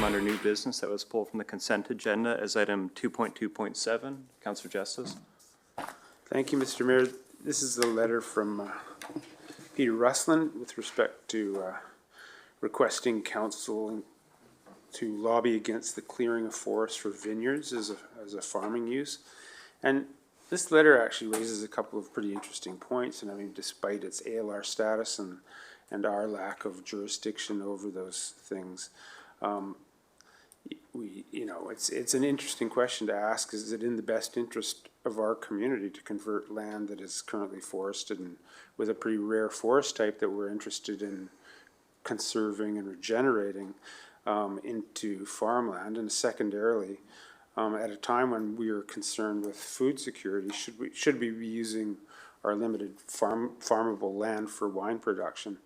item under new business that was pulled from the consent agenda as item 2.2.7. Councillor Justice. Thank you, Mr. Mayor. This is a letter from Peter Russlin with respect to requesting council to lobby against the clearing of forests for vineyards as a farming use. And this letter actually raises a couple of pretty interesting points. And I mean, despite its ALR status and our lack of jurisdiction over those things, it's an interesting question to ask. Is it in the best interest of our community to convert land that is currently forested and with a pretty rare forest type that we're interested in conserving and regenerating into farmland? And secondarily, at a time when we are concerned with food security, should we be using our limited farmable land for wine production?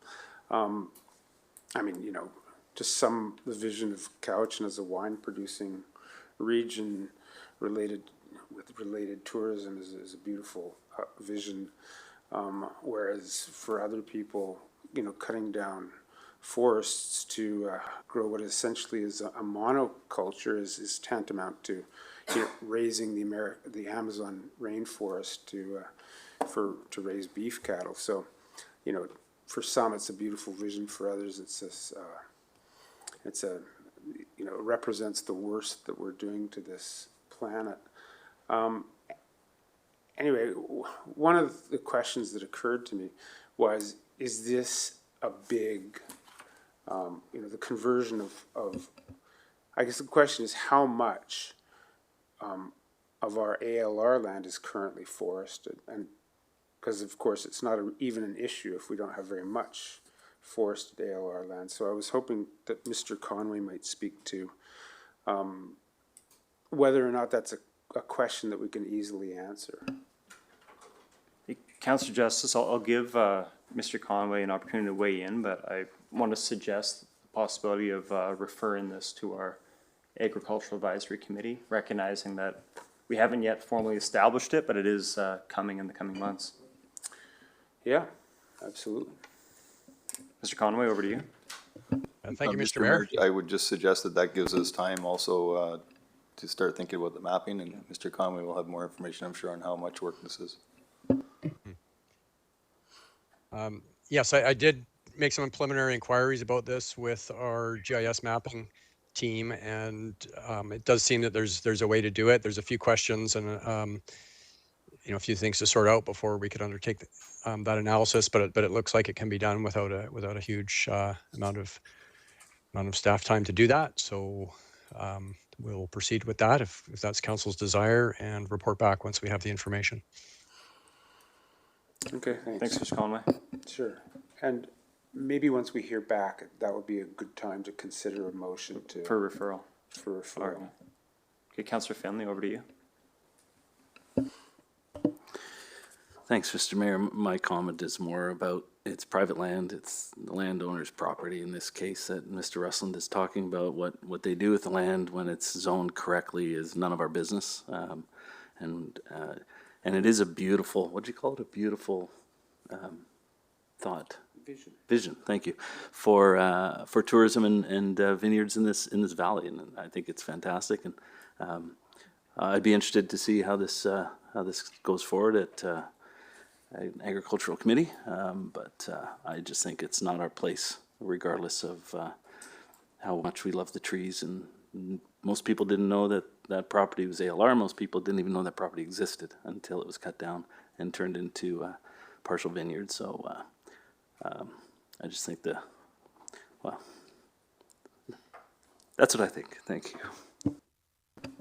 I mean, just the vision of Cowichan as a wine producing region with related tourism is a beautiful vision. Whereas for other people, cutting down forests to grow what essentially is a monoculture is tantamount to raising the Amazon rainforest to raise beef cattle. So, for some it's a beautiful vision. For others, it represents the worst that we're doing to this planet. Anyway, one of the questions that occurred to me was, is this a big, the conversion of, I guess the question is how much of our ALR land is currently forested? And because of course it's not even an issue if we don't have very much forested ALR land. So I was hoping that Mr. Conway might speak to whether or not that's a question that we can easily answer. Councillor Justice, I'll give Mr. Conway an opportunity to weigh in, but I want to suggest the possibility of referring this to our Agricultural Advisory Committee, recognizing that we haven't yet formally established it, but it is coming in the coming months. Yeah, absolutely. Mr. Conway, over to you. Thank you, Mr. Mayor. I would just suggest that gives us time also to start thinking about the mapping, and Mr. Conway will have more information, I'm sure, on how much work this is. Yes, I did make some preliminary inquiries about this with our GIS mapping team, and it does seem that there's a way to do it. There's a few questions and a few things to sort out before we could undertake that analysis, but it looks like it can be done without a huge amount of staff time to do that. So we'll proceed with that if that's council's desire, and report back once we have the information. Okay, Thanks, Mr. Conway. Sure. And maybe once we hear back, that would be a good time to consider a motion For referral. For referral. All right. Okay, Councillor Finley, over to you. Thanks, Mr. Mayor. My comment is more about it's private land. It's the landowner's property in this case that Mr. Rusland is talking about. What they do with the land when it's zoned correctly is none of our business. And it is a beautiful, what do you call it? A beautiful thought. Vision. Thank you for tourism and vineyards in this valley, and I think it's fantastic. And I'd be interested to see how this goes forward at an agricultural committee. But I just think it's not our place, regardless of how much we love the trees. And most people didn't know that property was ALR. Most people didn't even know that property existed until it was cut down and turned into partial vineyards. So I just think well, that's what I think. Thank you.